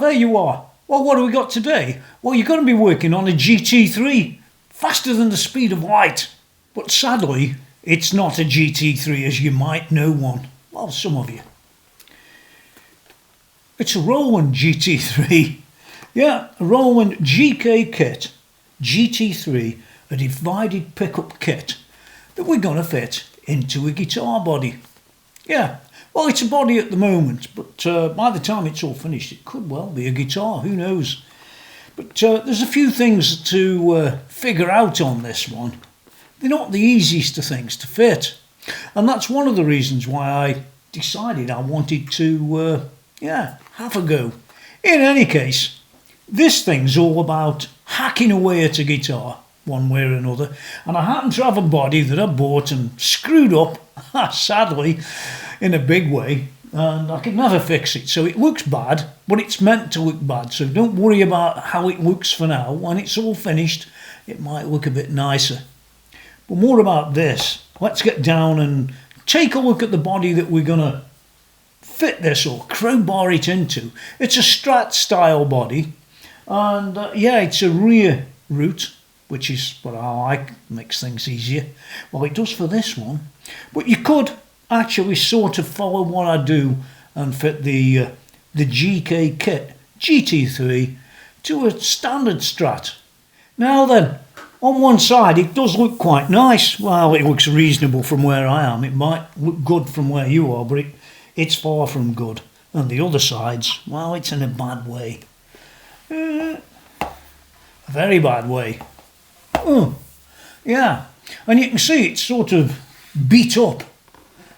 there you are. Well, what have we got today? Well, you're going to be working on a GT3, faster than the speed of light. But sadly, it's not a GT3 as you might know one. Well, some of you. It's a Roland GT3. Yeah, a Roland GK kit, GT3, a divided pickup kit that we're going to fit into a guitar body. Yeah, well, it's a body at the moment, but by the time it's all finished, it could well be a guitar, who knows. But there's a few things to figure out on this one. They're not the easiest of things to fit. And that's one of the reasons why I decided I wanted to, have a go. In any case, this thing's all about hacking away at a guitar, one way or another. And I happen to have a body that I bought and screwed up, sadly, in a big way. And I could never fix it. So it looks bad, but it's meant to look bad. So don't worry about how it looks for now. When it's all finished, it might look a bit nicer. But more about this. Let's get down and take a look at the body that we're going to fit this or crowbar it into. It's a strat style body. And it's a rear root, which is what I like, makes things easier. Well, it does for this one. But you could actually sort of follow what I do and fit the GK kit, GT3, to a standard strat. Now then, on one side it does look quite nice. Well, it looks reasonable from where I am. It might look good from where you are, but it's far from good. And the other side's, well, it's in a bad way. A very bad way. Oh, yeah. And you can see it's sort of beat up.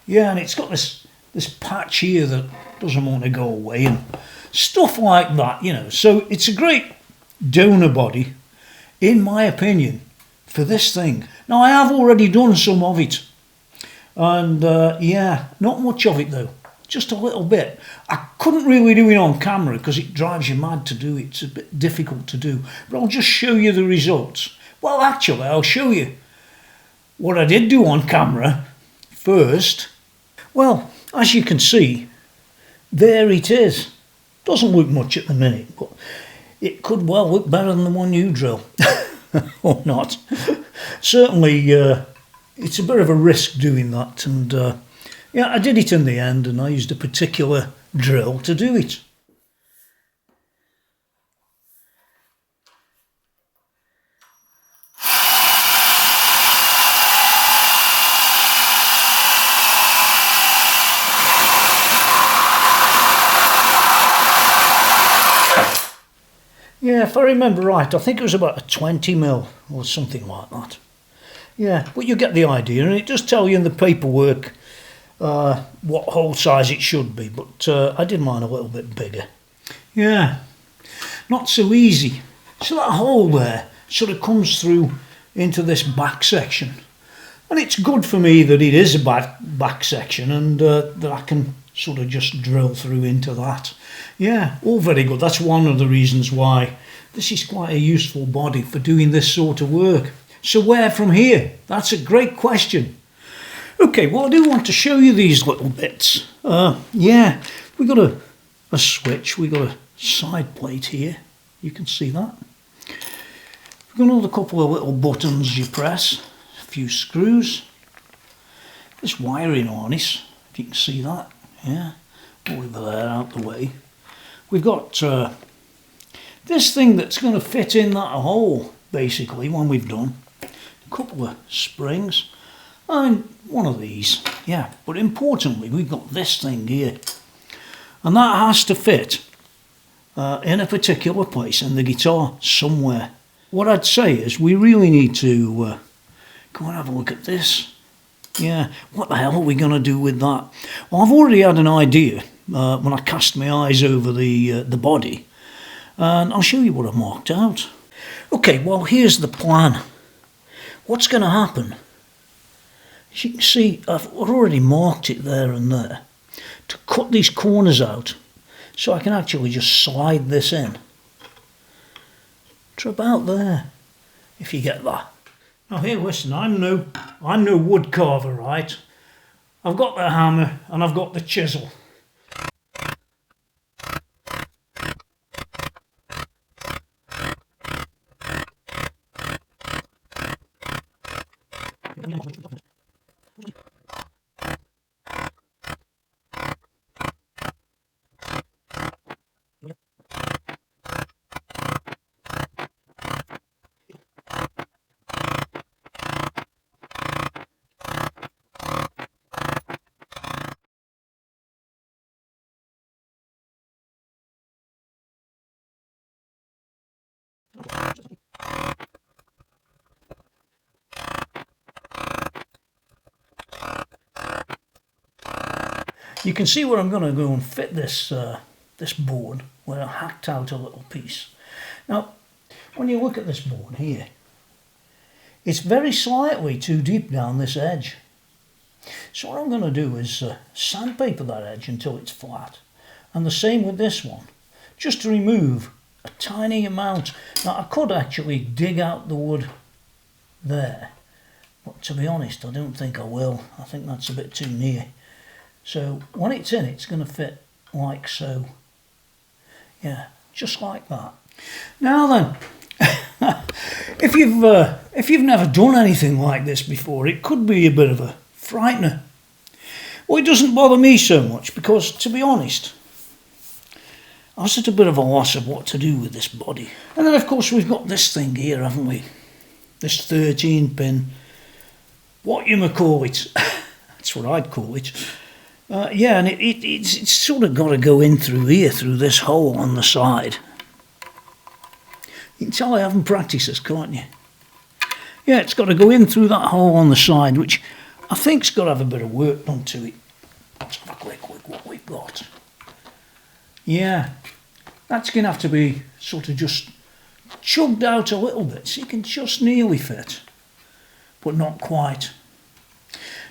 Yeah, and it's got this patch here that doesn't want to go away and stuff like that, you know. So it's a great donor body, in my opinion, for this thing. Now, I have already done some of it. And, not much of it, though. Just a little bit. I couldn't really do it on camera because it drives you mad to do it. It's a bit difficult to do. But I'll just show you the results. Well, actually, I'll show you what I did do on camera first. Well, as you can see, there it is. Doesn't look much at the minute, but it could well look better than the one you drill. Or not. Certainly, it's a bit of a risk doing that. And I did it in the end, and I used a particular drill to do it. Yeah, if I remember right, I think it was about a 20mm or something like that. Yeah, but you get the idea, and it does tell you in the paperwork what hole size it should be, but I did mine a little bit bigger. Yeah, not so easy. So that hole there sort of comes through into this back section, and it's good for me that it is a back section and that I can sort of just drill through into that. Yeah, all very good. That's one of the reasons why this is quite a useful body for doing this sort of work. So where from here? That's a great question. Okay, well, I do want to show you these little bits. We've got a switch. We've got a side plate here. You can see that. We've got another couple of little buttons you press. A few screws. This wiring harness, if you can see that. Yeah, over there, out the way. We've got this thing that's going to fit in that hole, basically, when we've done. A couple of springs. And one of these, yeah. But importantly, we've got this thing here. And that has to fit in a particular place in the guitar somewhere. What I'd say is we really need to go and have a look at this. Yeah, what the hell are we going to do with that? Well, I've already had an idea when I cast my eyes over the body. And I'll show you what I've marked out. Okay, well, here's the plan. What's going to happen? As you can see, I've already marked it there and there to cut these corners out so I can actually just slide this in to about there, if you get that. Now here, listen, I'm no wood carver, right? I've got the hammer and I've got the chisel. You can see where I'm going to go and fit this this board, where I hacked out a little piece. Now, when you look at this board here, it's very slightly too deep down this edge. So what I'm going to do is sandpaper that edge until it's flat. And the same with this one, just to remove a tiny amount. Now, I could actually dig out the wood there, but to be honest, I don't think I will. I think that's a bit too near. So when it's in, it's going to fit like so. Yeah, just like that. Now then, if you've never done anything like this before, it could be a bit of a frightener. Well, it doesn't bother me so much because, to be honest, I was at a bit of a loss of what to do with this body. And then, of course, we've got this thing here, haven't we? This 13 pin, what you may call it. That's what I'd call it. Yeah, and it's sort of got to go in through here, through this hole on the side. You can tell I haven't practiced this, can't you? Yeah, it's got to go in through that hole on the side, which I think's got to have a bit of work done to it. Let's have a quick look what we've got. Yeah, that's going to have to be sort of just chugged out a little bit, so you can just nearly fit, but not quite.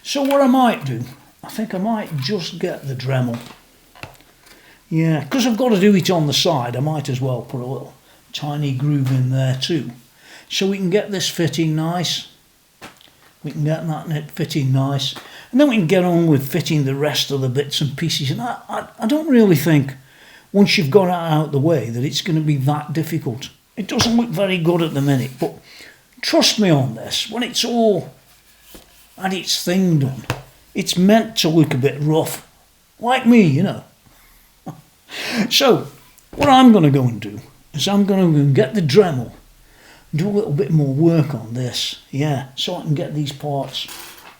So what I might do, I think I might just get the Dremel. Yeah, because I've got to do it on the side, I might as well put a little tiny groove in there too. So we can get this fitting nice. We can get that fitting nice. And then we can get on with fitting the rest of the bits and pieces. And I don't really think, once you've got it out the way, that it's going to be that difficult. It doesn't look very good at the minute, but trust me on this, when it's all had its thing done, it's meant to look a bit rough, like me, you know. So, what I'm going to go and do is I'm going to go and get the Dremel, do a little bit more work on this, yeah, so I can get these parts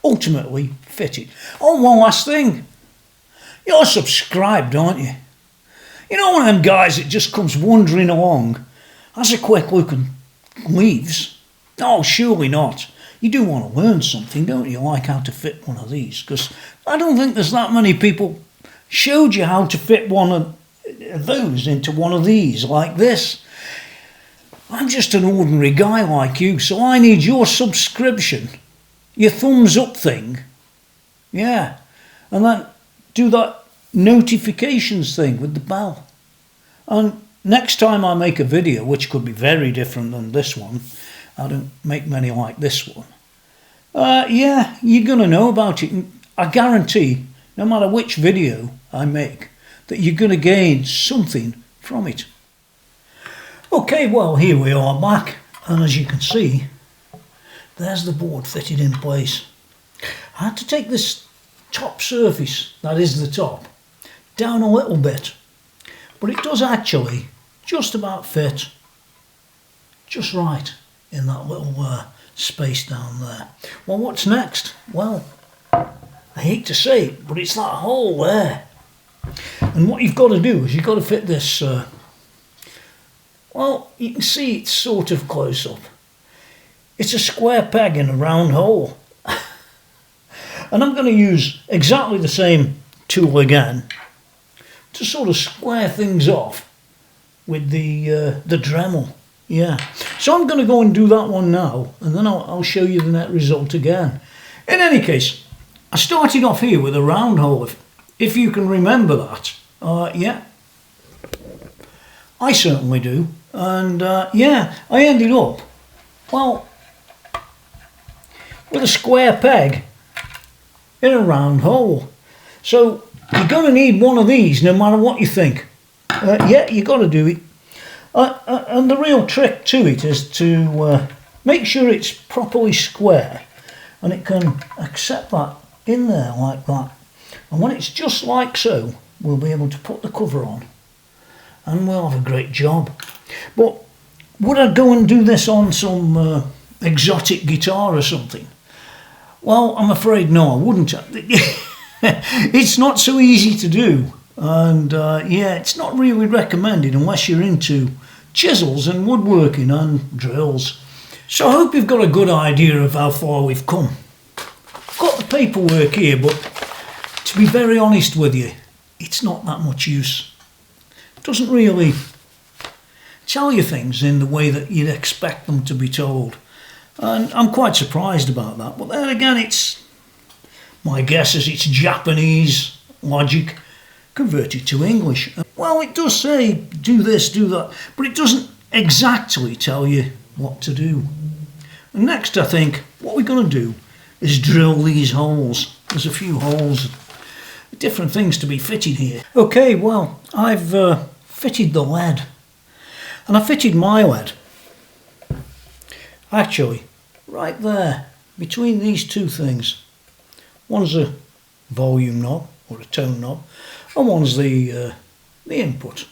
ultimately fitted. Oh, one last thing. You're subscribed, aren't you? You know, one of them guys that just comes wandering along, has a quick look and leaves? Oh, surely not. You do want to learn something, don't you, like how to fit one of these? Because I don't think there's that many people showed you how to fit one of those into one of these, like this. I'm just an ordinary guy like you, so I need your subscription, your thumbs up thing, yeah, and then do that notifications thing with the bell. And next time I make a video, which could be very different than this one, I don't make many like this one, yeah, you're going to know about it. I guarantee, no matter which video I make, that you're going to gain something from it. Okay, well, here we are back, and as you can see, there's the board fitted in place. I had to take this top surface, that is the top, down a little bit, but it does actually just about fit just right in that little space down there. Well, what's next? Well, I hate to say it, but it's that hole there. And what you've got to do is you've got to fit this, well, you can see it's sort of close up. It's a square peg in a round hole. And I'm going to use exactly the same tool again to sort of square things off with the Dremel. Yeah, so I'm going to go and do that one now, and then I'll show you the net result again. In any case, I started off here with a round hole, if you can remember that. Yeah, I certainly do. And yeah, I ended up, well, with a square peg in a round hole. So you're going to need one of these no matter what you think. Yeah, you've got to do it. And the real trick to it is to make sure it's properly square and it can accept that in there like that. And when it's just like so, we'll be able to put the cover on and we'll have a great job. But would I go and do this on some exotic guitar or something? Well, I'm afraid no, I wouldn't. It's not so easy to do, and yeah, it's not really recommended unless you're into chisels and woodworking and drills. So I hope you've got a good idea of how far we've come. I've got the paperwork here, but to be very honest with you, it's not that much use. It doesn't really tell you things in the way that you'd expect them to be told. And I'm quite surprised about that. But then again, it's my guess is it's Japanese logic converted to English. Well, it does say do this, do that, but it doesn't exactly tell you what to do. And next, I think what we're going to do is drill these holes. There's a few holes, different things to be fitted here. Okay, well, I've fitted the lead, and I fitted my lead actually right there between these two things. One's a volume knob or a tone knob, and one's the input.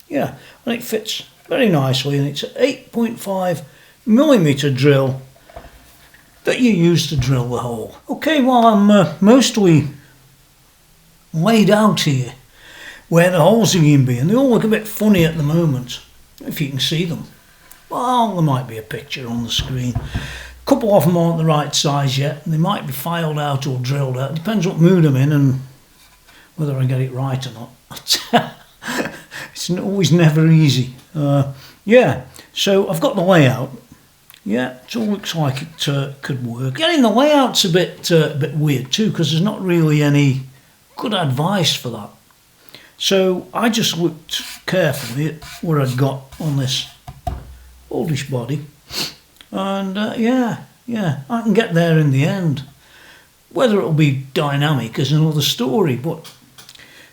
Yeah, and it fits very nicely, and it's an 8.5mm drill that you use to drill the hole. Okay, well, I'm mostly laid out here where the holes are going to be, and they all look a bit funny at the moment, if you can see them. Well, there might be a picture on the screen. A couple of them aren't the right size yet, and they might be filed out or drilled out. It depends what mood I'm in and whether I get it right or not. It's always never easy. Yeah, so I've got the layout. Yeah, it all looks like it could work. Getting the layout's a bit weird too, because there's not really any good advice for that. So I just looked carefully at what I'd got on this oldish body, and yeah, I can get there in the end. Whether it'll be dynamic is another story, but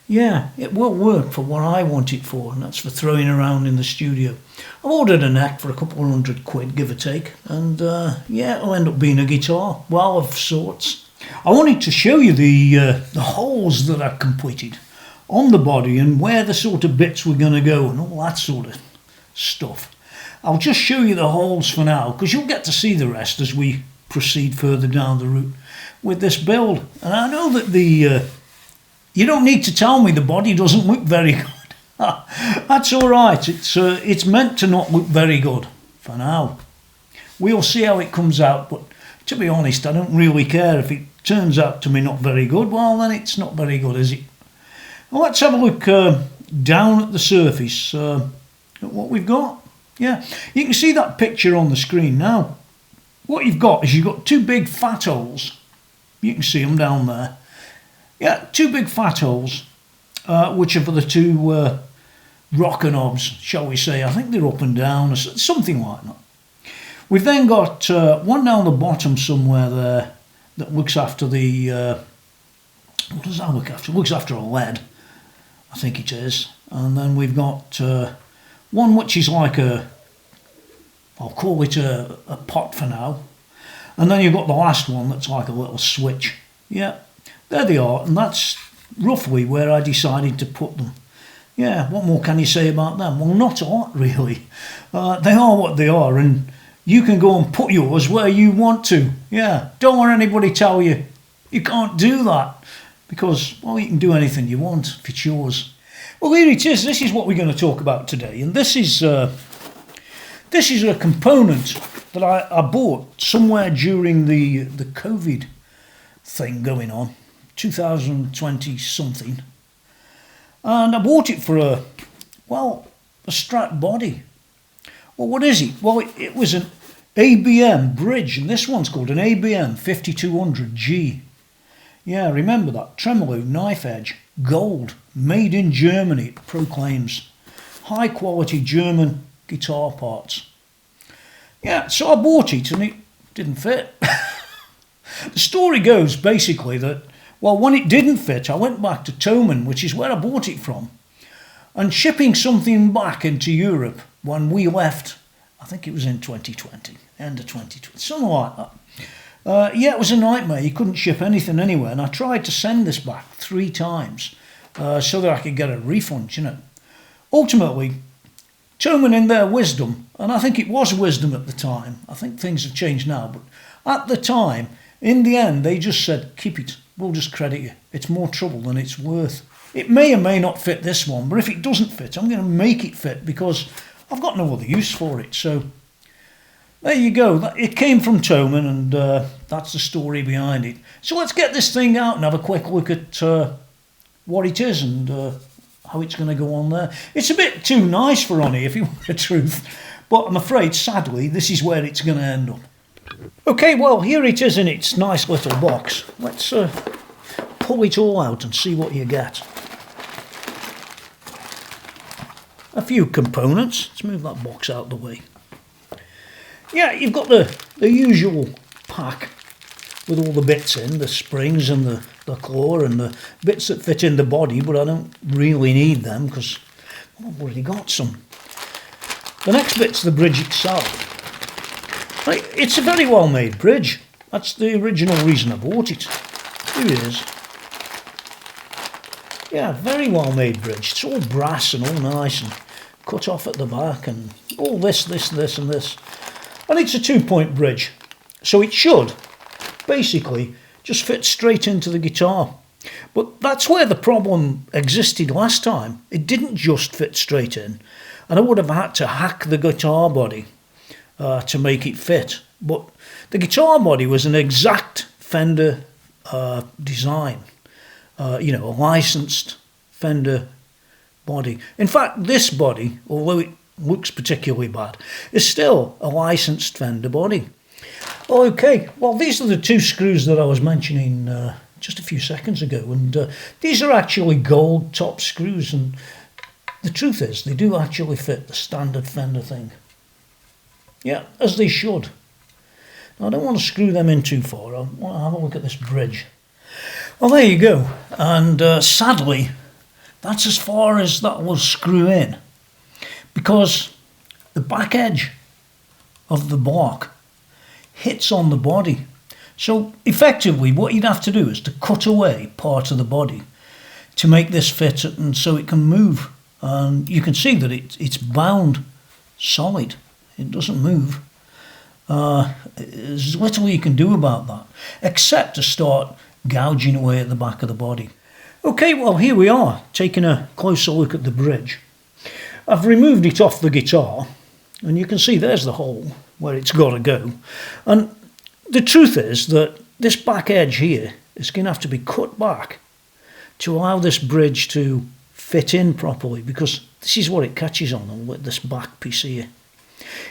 yeah, it will work for what I want it for, and that's for throwing around in the studio. I've ordered a neck for a couple of £100, give or take, and yeah, it'll end up being a guitar, well, of sorts. I wanted to show you the holes that I've completed on the body and where the sort of bits were going to go and all that sort of stuff. I'll just show you the holes for now, because you'll get to see the rest as we proceed further down the route with this build. And I know that you don't need to tell me the body doesn't look very good. That's all right. It's meant to not look very good for now. We'll see how it comes out, but to be honest, I don't really care. If it turns out to be not very good, well, then it's not very good, is it? Well, let's have a look down at the surface at what we've got. Yeah, you can see that picture on the screen now. What you've got is you've got two big fat holes. You can see them down there. Yeah, two big fat holes, which are for the two rocker knobs, shall we say. I think they're up and down, or something like that. We've then got one down the bottom somewhere there that looks after the... what does that look after? It looks after a lead, I think it is. And then we've got one which is like I'll call it a pot for now. And then you've got the last one that's like a little switch. Yeah, there they are, and that's roughly where I decided to put them. Yeah, what more can you say about them? Well, not a lot, really. They are what they are, and you can go and put yours where you want to. Yeah, don't let anybody tell you you can't do that, because, well, you can do anything you want if it's yours. Well, here it is. This is what we're going to talk about today, and this is a component that I bought somewhere during the COVID thing going on, 2020 something, and I bought it for a strat body. Well, what is it? Well, it was an ABM bridge, and this one's called an ABM 5200G. Yeah, remember that, tremolo, knife edge, gold, made in Germany, it proclaims. High quality German guitar parts. Yeah, so I bought it and it didn't fit. The story goes basically that, well, when it didn't fit, I went back to Thomann, which is where I bought it from, and shipping something back into Europe when we left, I think it was in 2020, end of 2020, something like that. Yeah, it was a nightmare. You couldn't ship anything anywhere, and I tried to send this back 3 times so that I could get a refund, you know. Ultimately, Toman, in their wisdom, and I think it was wisdom at the time, I think things have changed now, but at the time, in the end, they just said, keep it, we'll just credit you. It's more trouble than it's worth. It may or may not fit this one, but if it doesn't fit, I'm going to make it fit because I've got no other use for it. So there you go. It came from Toman, and that's the story behind it. So let's get this thing out and have a quick look at what it is and how it's going to go on there. It's a bit too nice for on here, if you want the truth, but I'm afraid, sadly, this is where it's going to end up. Okay, well, here it is in its nice little box. Let's pull it all out and see what you get. A few components. Let's move that box out of the way. Yeah, you've got the usual pack with all the bits in, the springs and the claw and the bits that fit in the body, but I don't really need them because I've already got some. The next bit's the bridge itself. Right, it's a very well made bridge. That's the original reason I bought it. Here it is. Yeah, very well made bridge. It's all brass and all nice and cut off at the back and all this and this. And it's a 2-point bridge. So it should basically just fit straight into the guitar. But that's where the problem existed last time. It didn't just fit straight in. And I would have had to hack the guitar body to make it fit. But the guitar body was an exact Fender design. You know, a licensed Fender body. In fact, this body, although it looks particularly bad, is still a licensed Fender body. Okay, well, these are the 2 screws that I was mentioning just a few seconds ago, and these are actually gold top screws, and the truth is they do actually fit the standard Fender thing. Yeah, as they should. Now, I don't want to screw them in too far. I want to have a look at this bridge. Well, there you go, and sadly that's as far as that will screw in, because the back edge of the block hits on the body. So effectively what you'd have to do is to cut away part of the body to make this fit and so it can move. And you can see that it's bound solid. It doesn't move. There's little you can do about that except to start gouging away at the back of the body. Okay, well, here we are, taking a closer look at the bridge. I've removed it off the guitar, and you can see there's the hole where it's got to go. And the truth is that this back edge here is going to have to be cut back to allow this bridge to fit in properly, because this is what it catches on with this back piece here.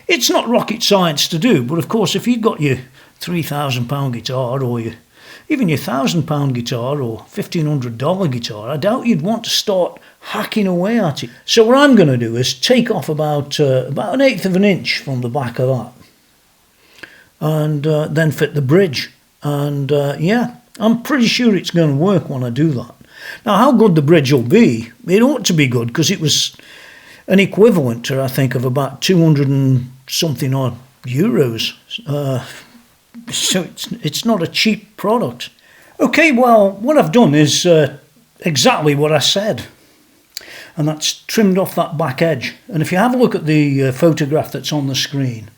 It's not rocket science to do, but of course if you've got your £3,000 guitar or even your £1,000 guitar or $1,500 guitar, I doubt you'd want to start hacking away at it. So what I'm going to do is take off about 1/8 of an inch from the back of that, and then fit the bridge. And yeah, I'm pretty sure it's going to work when I do that. Now, how good the bridge will be, it ought to be good, because it was an equivalent to, I think, of about 200 and something odd euros. So it's not a cheap product. Okay, well, what I've done is exactly what I said, and that's trimmed off that back edge. And if you have a look at the photograph that's on the screen,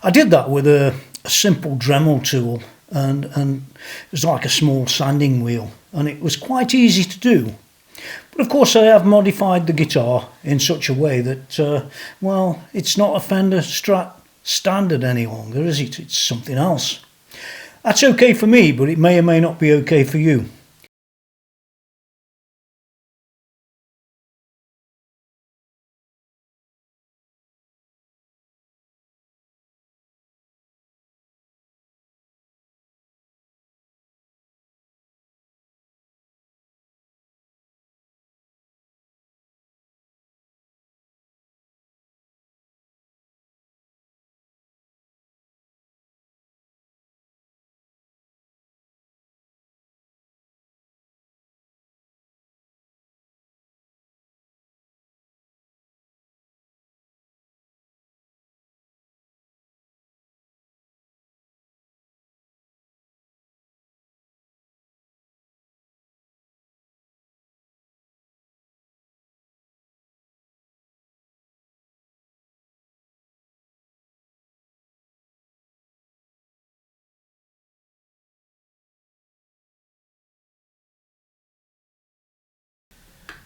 I did that with a simple Dremel tool, and it was like a small sanding wheel, and it was quite easy to do. But of course I have modified the guitar in such a way that, well, it's not a Fender Strat standard any longer, is it? It's something else. That's okay for me, but it may or may not be okay for you.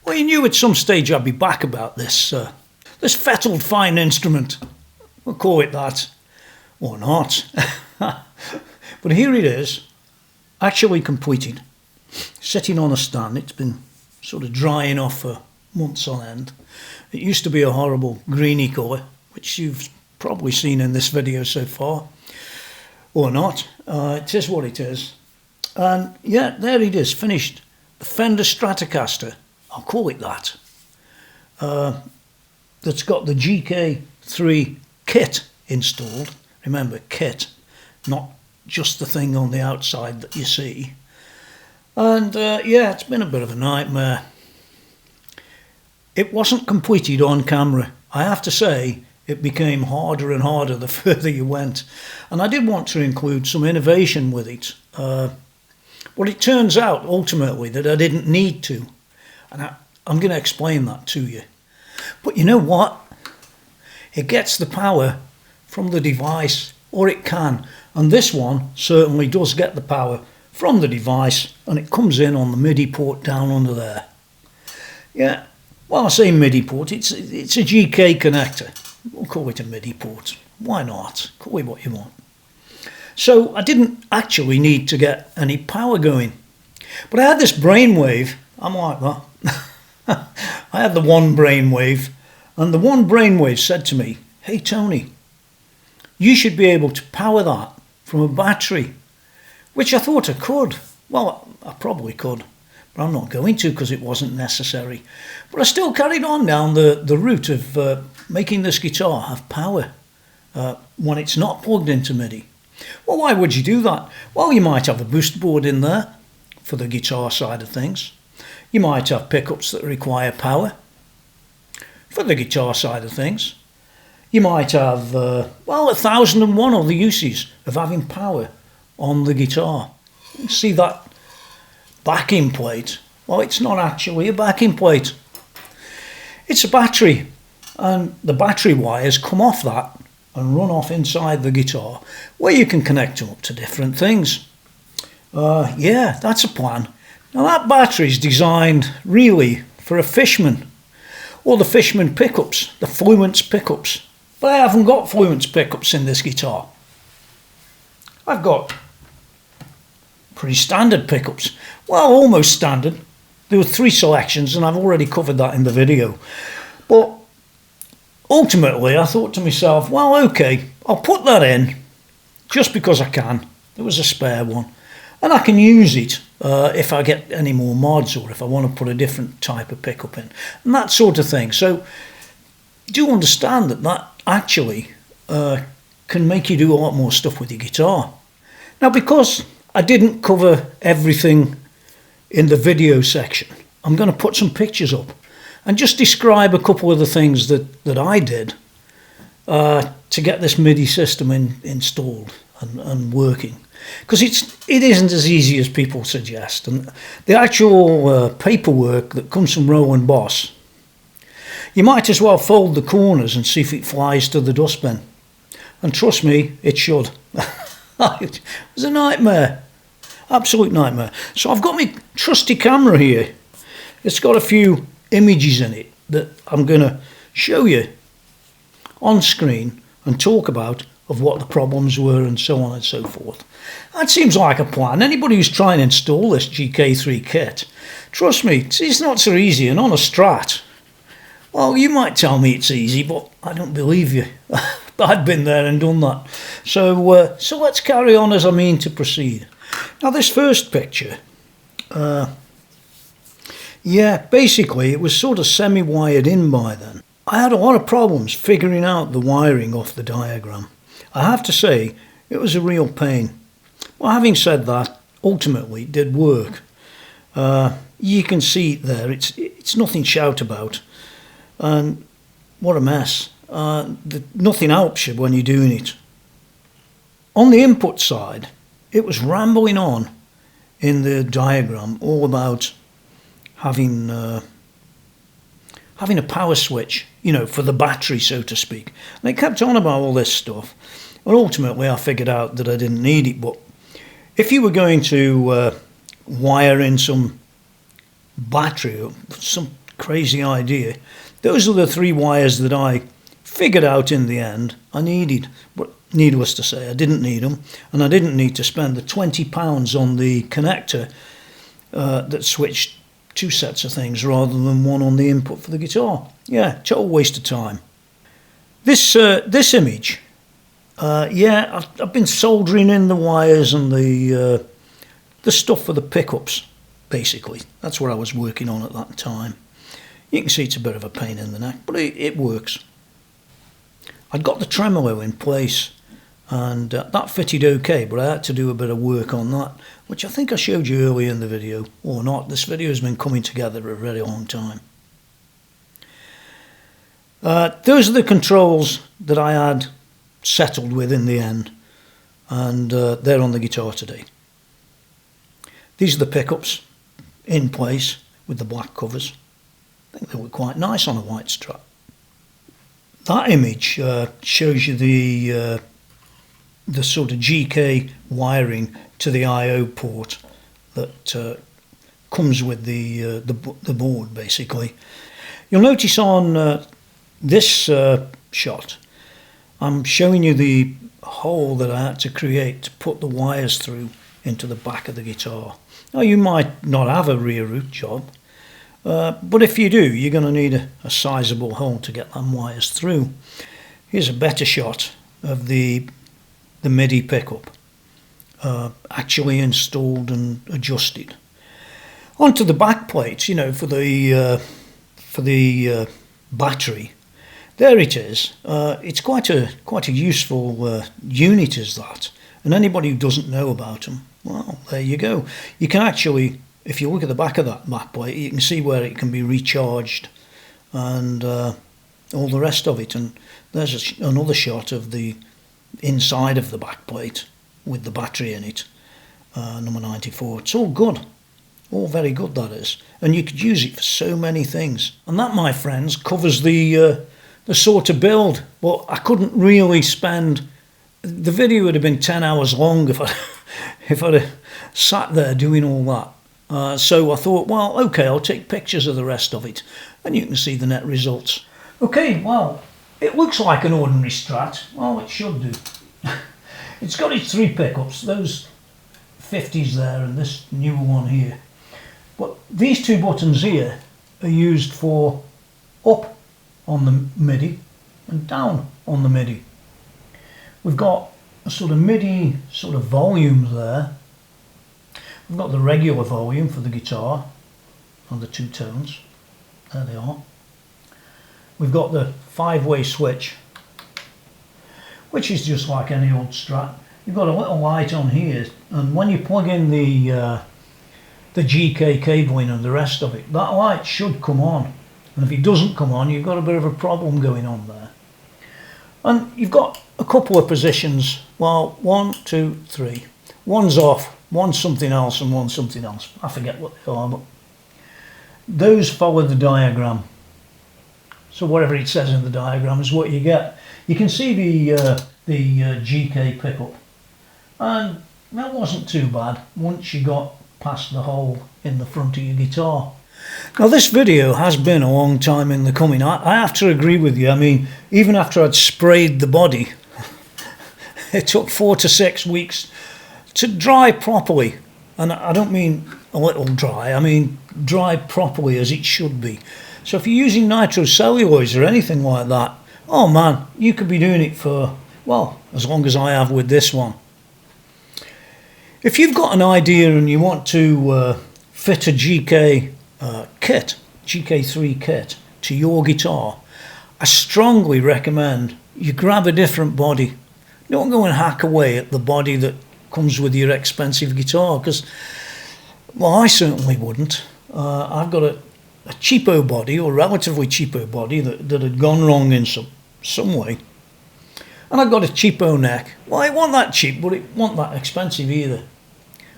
Well, you knew at some stage I'd be back about this, this fettled fine instrument. We'll call it that, or not. But here it is, actually completed, sitting on a stand. It's been sort of drying off for months on end. It used to be a horrible greeny colour, which you've probably seen in this video so far, or not. It is what it is. And yeah, there it is, finished. The Fender Stratocaster, I'll call it that. That's got the GK-3 kit installed. Remember, kit, not just the thing on the outside that you see. And yeah, it's been a bit of a nightmare. It wasn't completed on camera. I have to say, it became harder and harder the further you went. And I did want to include some innovation with it. But it turns out, ultimately, that I didn't need to. And I'm going to explain that to you. But you know what? It gets the power from the device, or it can. And this one certainly does get the power from the device, and it comes in on the MIDI port down under there. Yeah, well, I say MIDI port, it's a GK connector. We'll call it a MIDI port. Why not? Call it what you want. So I didn't actually need to get any power going. But I had this brainwave. I'm like that. I had the one brainwave, and the one brainwave said to me, "Hey Tony, you should be able to power that from a battery," which I thought I could. Well, I probably could, but I'm not going to because it wasn't necessary. But I still carried on down the route of making this guitar have power when it's not plugged into MIDI. Well, why would you do that? Well, you might have a boost board in there for the guitar side of things. You might have pickups that require power for the guitar side of things. You might have, well, 1001 other uses of having power on the guitar. You see that backing plate? Well, it's not actually a backing plate. It's a battery, and the battery wires come off that and run off inside the guitar, where you can connect them up to different things. Yeah, that's a plan. Now that battery is designed really for a Fishman, or the Fishman pickups, the Fluence pickups. But I haven't got Fluence pickups in this guitar. I've got pretty standard pickups. Well, almost standard. There were 3 selections, and I've already covered that in the video. But ultimately, I thought to myself, well, okay, I'll put that in just because I can. There was a spare one. And I can use it if I get any more mods, or if I want to put a different type of pickup in, and that sort of thing. So do understand that that actually can make you do a lot more stuff with your guitar. Now, because I didn't cover everything in the video section, I'm going to put some pictures up and just describe a couple of the things that I did to get this MIDI system installed and working. Because it isn't as easy as people suggest. And the actual paperwork that comes from Roland Boss, you might as well fold the corners and see if it flies to the dustbin. And trust me, it should. It was a nightmare. Absolute nightmare. So I've got my trusty camera here. It's got a few images in it that I'm going to show you on screen and talk about of what the problems were and so on and so forth. That seems like a plan. Anybody who's trying to install this GK3 kit, trust me, it's not so easy. And on a Strat, well, you might tell me it's easy, but I don't believe you. I've been there and done that. So let's carry on as I mean to proceed. Now, this first picture, yeah, basically it was sort of semi-wired in by then. I had a lot of problems figuring out the wiring off the diagram. I have to say, it was a real pain. Well, having said that, ultimately it did work. You can see there, it's nothing to shout about. And what a mess. Nothing helps you when you're doing it. On the input side, it was rambling on in the diagram all about having a power switch, you know, for the battery, so to speak. And it kept on about all this stuff. And ultimately, I figured out that I didn't need it. But if you were going to wire in some battery, or some crazy idea. Those are the 3 wires that I figured out in the end I needed. But needless to say, I didn't need them, and I didn't need to spend the £20 on the connector that switched 2 sets of things rather than one on the input for the guitar. Yeah, total waste of time. This image, yeah, I've been soldering in the wires and the stuff for the pickups, basically. That's what I was working on at that time. You can see it's a bit of a pain in the neck, but it works. I'd got the tremolo in place, and that fitted okay, but I had to do a bit of work on that, which I think I showed you earlier in the video, or not. This video has been coming together a very long time. Those are the controls that I had settled with in the end, and they're on the guitar today. These are the pickups in place with the black covers. I think they look quite nice on a white Strat. That image shows you the sort of GK wiring to the I/O port that comes with the board, basically. You'll notice on this shot, I'm showing you the hole that I had to create to put the wires through into the back of the guitar. Now, you might not have a rear root job, but if you do, you're going to need a sizable hole to get them wires through. Here's a better shot of the MIDI pickup, actually installed and adjusted. Onto the back plates, you know, for the battery. There it is. It's quite a useful unit, is that. And anybody who doesn't know about them, well, there you go. You can actually, if you look at the back of that back plate, you can see where it can be recharged and all the rest of it. And there's another shot of the inside of the back plate with the battery in it, number 94. It's all good. All very good, that is. And you could use it for so many things. And that, my friends, covers the sort of build. But I couldn't really spend... The video would have been 10 hours long if I'd sat there doing all that. So I thought, well, okay, I'll take pictures of the rest of it, and you can see the net results. Okay, well, it looks like an ordinary Strat. Well, it should do. It's got its 3 pickups, those 50s there and this newer one here. But these 2 buttons here are used for up on the MIDI and down on the MIDI. We've got a sort of MIDI sort of volume there. We've got the regular volume for the guitar on the 2 tones. There they are. We've got the 5-way switch, which is just like any old Strat. You've got a little light on here, and when you plug in the GK cable in and the rest of it, that light should come on. And if it doesn't come on, you've got a bit of a problem going on there. And you've got a couple of positions. Well, 1, 2, 3. One's off, one's something else, and one's something else. I forget what they are, but those follow the diagram. So whatever it says in the diagram is what you get. You can see the GK pickup, and that wasn't too bad once you got past the hole in the front of your guitar. Now, this video has been a long time in the coming. I have to agree with you. I mean, even after I'd sprayed the body, it took 4 to 6 weeks to dry properly. And I don't mean a little dry, I mean dry properly as it should be. So if you're using nitrocellulose or anything like that, oh man, you could be doing it for, well, as long as I have with this one. If you've got an idea and you want to fit a GK kit, GK3 kit, to your guitar, I strongly recommend you grab a different body. Don't go and hack away at the body that comes with your expensive guitar, because, well, I certainly wouldn't. I've got a cheapo body, or relatively cheapo body, that had gone wrong in some way. And I've got a cheapo neck. Well, it wasn't that cheap, but it wasn't that expensive either.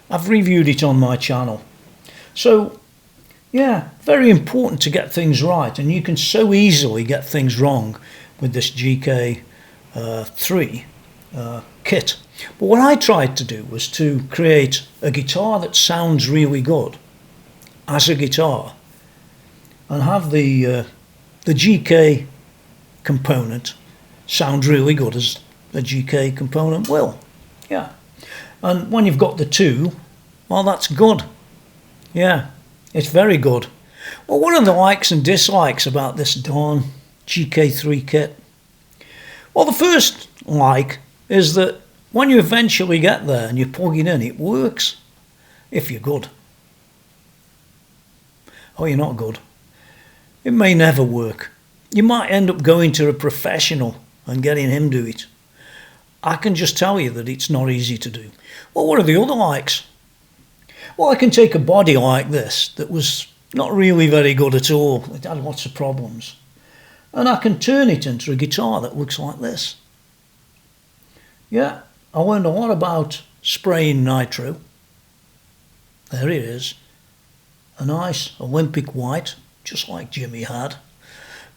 I've reviewed it on my channel. So, yeah, very important to get things right, and you can so easily get things wrong with this GK3 kit. But what I tried to do was to create a guitar that sounds really good as a guitar, and have the GK component sound really good as the GK component will. Yeah. And when you've got the two, well, that's good. Yeah, it's very good. Well, what are the likes and dislikes about this darn GK3 kit? Well, the first like is that when you eventually get there and you plug it in, it works. If you're good. Or you're not good. It may never work. You might end up going to a professional and getting him do it. I can just tell you that it's not easy to do. Well, what are the other likes? Well, I can take a body like this that was not really very good at all. It had lots of problems. And I can turn it into a guitar that looks like this. Yeah, I learned a lot about spraying nitro. There it is. A nice Olympic white, just like Jimmy had.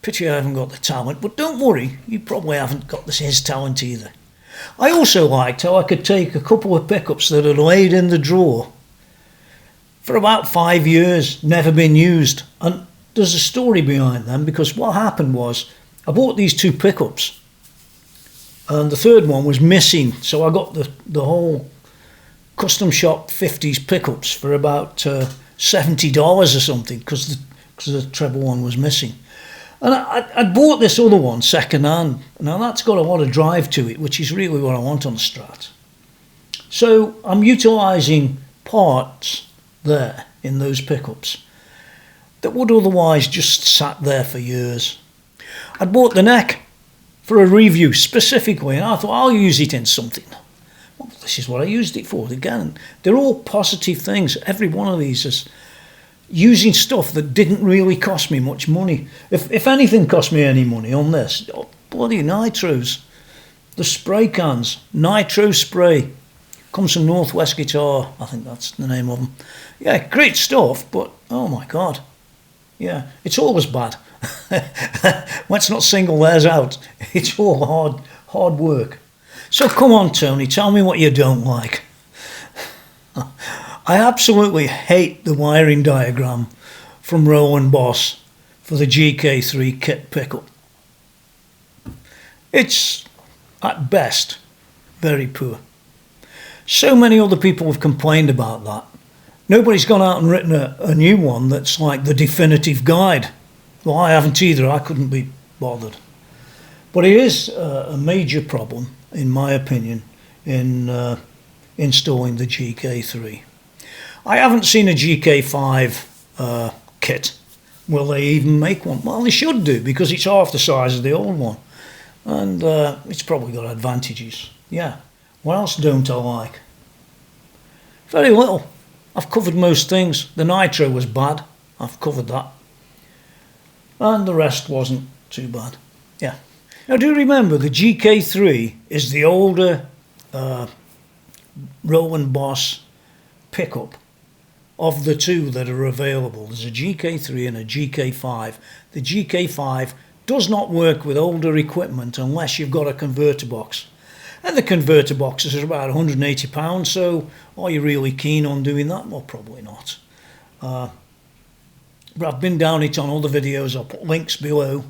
Pity I haven't got the talent, but don't worry, you probably haven't got his talent either. I also liked how I could take a couple of pickups that had laid in the drawer for about 5 years, never been used. And there's a story behind them, because what happened was I bought these two pickups and the third one was missing, so I got the whole custom shop 50s pickups for about $70 or something, because the treble one was missing. And I bought this other one second hand. Now that's got a lot of drive to it, which is really what I want on the Strat. So I'm utilising parts there in those pickups that would otherwise just sat there for years. I bought the neck for a review specifically, and I thought I'll use it in something. Well, this is what I used it for. Again, they're all positive things. Every one of these is using stuff that didn't really cost me much money. If anything cost me any money on this, bloody nitros. The spray cans, nitro spray, comes from Northwest Guitar, I think that's the name of them. Yeah, great stuff, but oh my God. Yeah, it's always bad. Let's not single theirs out. It's all hard work. So come on, Tony, tell me what you don't like. I absolutely hate the wiring diagram from Roland Boss for the GK3 kit pickup. It's, at best, very poor. So many other people have complained about that. Nobody's gone out and written a new one that's like the definitive guide. Well, I haven't either. I couldn't be bothered. But it is a major problem, in my opinion, in installing the GK3. I haven't seen a GK5 kit. Will they even make one? Well, they should do, because it's half the size of the old one. And it's probably got advantages. Yeah. What else don't I like? Very little. I've covered most things. The nitro was bad. I've covered that. And the rest wasn't too bad. Yeah. Now do remember, the GK3 is the older Roland Boss pickup of the two that are available. There's a GK3 and a GK5. The GK5 does not work with older equipment unless you've got a converter box. And the converter boxes are about £180, so are you really keen on doing that? Well, probably not. But I've been down it on other videos. I'll put links below,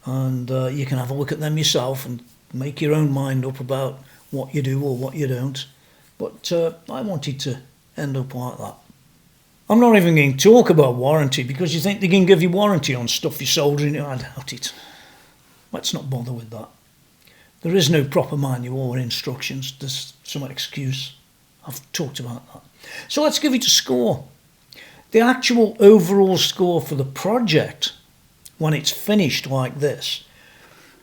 and you can have a look at them yourself and make your own mind up about what you do or what you don't. But I wanted to end up like that. I'm not even going to talk about warranty, because you think they can give you warranty on stuff you're soldering. I doubt it. Let's not bother with that. There is no proper manual or instructions. There's some excuse. I've talked about that. So let's give it a score. The actual overall score for the project, when it's finished like this,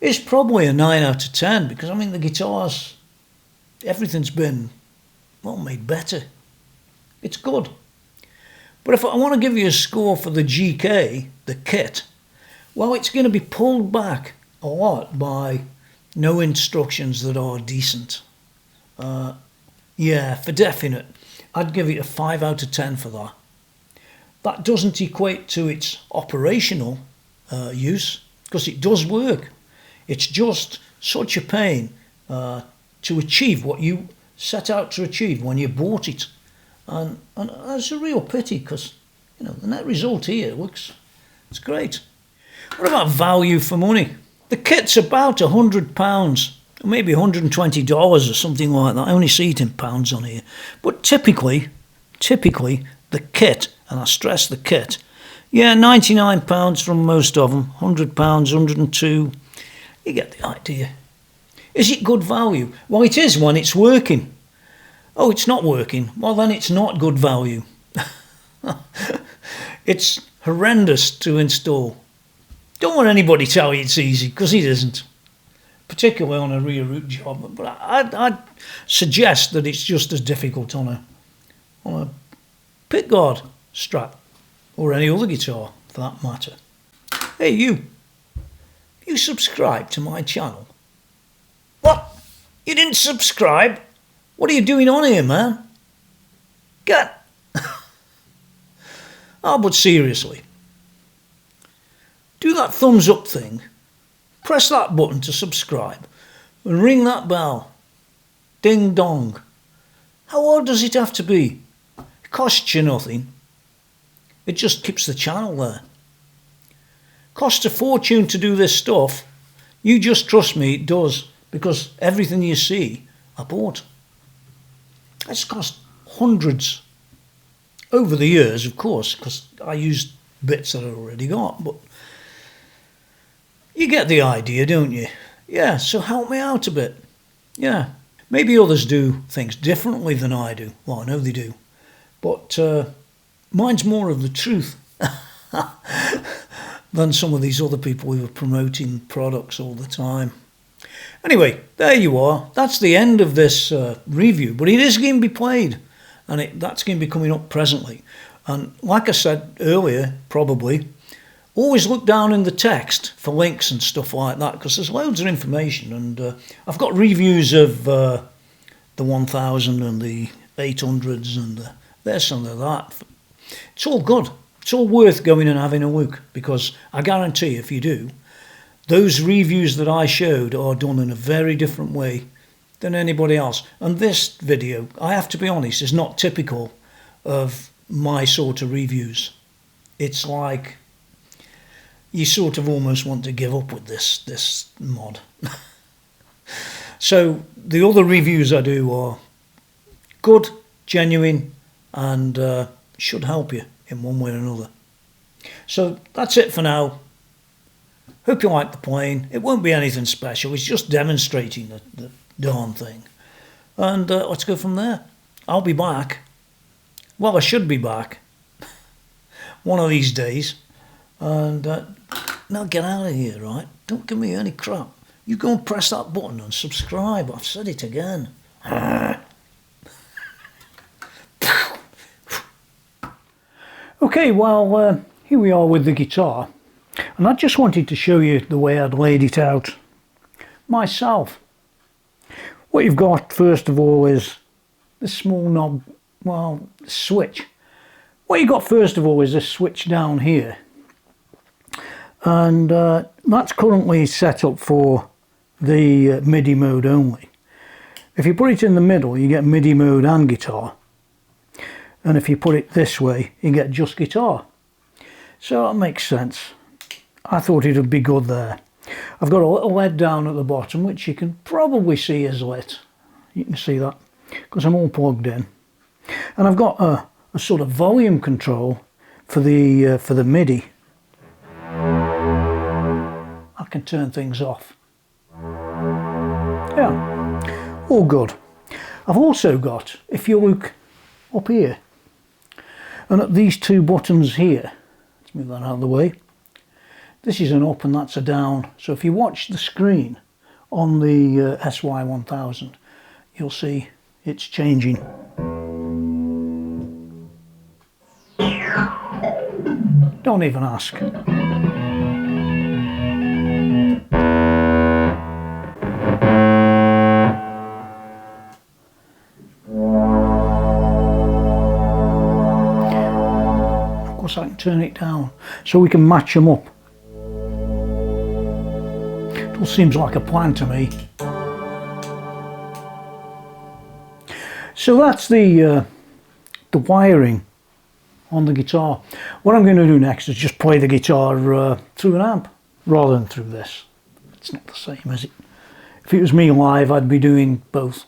is probably a 9 out of 10, because I mean the guitars, everything's been, well, made better. It's good. But if I want to give you a score for the GK, the kit, well, it's going to be pulled back a lot by no instructions that are decent. Yeah, for definite, I'd give it a 5 out of 10 for that. That doesn't equate to its operational use, because it does work. It's just such a pain to achieve what you set out to achieve when you bought it. And that's a real pity, because, you know, the net result here looks It's great. What about value for money? The kit's about £100, or maybe $120 or something like that. I only see it in pounds on here. But typically, the kit, and I stress the kit, yeah, £99 from most of them, £100, £102. You get the idea. Is it good value? Well, it is when it's working. Oh, it's not working. Well, then it's not good value. It's horrendous to install. Don't let anybody tell you it's easy, because it isn't. Particularly on a rear root job. But I'd suggest that it's just as difficult on a pickguard Strat, or any other guitar for that matter. Hey you subscribe to my channel? What? You didn't subscribe? What are you doing on here, man? Get. Oh, but seriously, do that thumbs up thing, press that button to subscribe, and ring that bell. Ding dong. How hard does it have to be? It costs you nothing. It just keeps the channel there. Costs a fortune to do this stuff. You just trust me, it does, because everything you see, I bought. It's cost hundreds over the years, of course, because I used bits that I already got, but you get the idea, don't you? Yeah, so help me out a bit. Yeah, maybe others do things differently than I do. Well, I know they do, but mine's more of the truth than some of these other people who are promoting products all the time. Anyway, there you are. That's the end of this review, but it is going to be played, and that's going to be coming up presently. And like I said earlier, probably, always look down in the text for links and stuff like that, because there's loads of information, and I've got reviews of the 1000 and the 800s and this and that. It's all good. It's all worth going and having a look, because I guarantee if you do, those reviews that I showed are done in a very different way than anybody else. And this video, I have to be honest, is not typical of my sort of reviews. It's like you sort of almost want to give up with this mod. So the other reviews I do are good, genuine, and should help you in one way or another. So that's it for now. Hope you like the playing. It won't be anything special. It's just demonstrating the darn thing. And let's go from there. I'll be back. Well, I should be back one of these days. And now get out of here, right? Don't give me any crap. You go and press that button and subscribe. I've said it again. Okay, well, here we are with the guitar. And I just wanted to show you the way I'd laid it out myself. What you've got first of all is this small knob, well, switch. What you've got first of all is this switch down here. And that's currently set up for the MIDI mode only. If you put it in the middle, you get MIDI mode and guitar. And if you put it this way, you get just guitar. So that makes sense. I thought it would be good there. I've got a little LED down at the bottom, which you can probably see is lit. You can see that because I'm all plugged in. And I've got a sort of volume control for the MIDI. I can turn things off. Yeah, all good. I've also got, if you look up here, and at these two buttons here, let's move that out of the way. This is an up and that's a down. So if you watch the screen on the SY1000, you'll see it's changing. Don't even ask. Of course I can turn it down so we can match them up. It all seems like a plan to me. So that's the wiring on the guitar. What I'm going to do next is just play the guitar through an amp rather than through this. It's not the same, is it? If it was me live, I'd be doing both.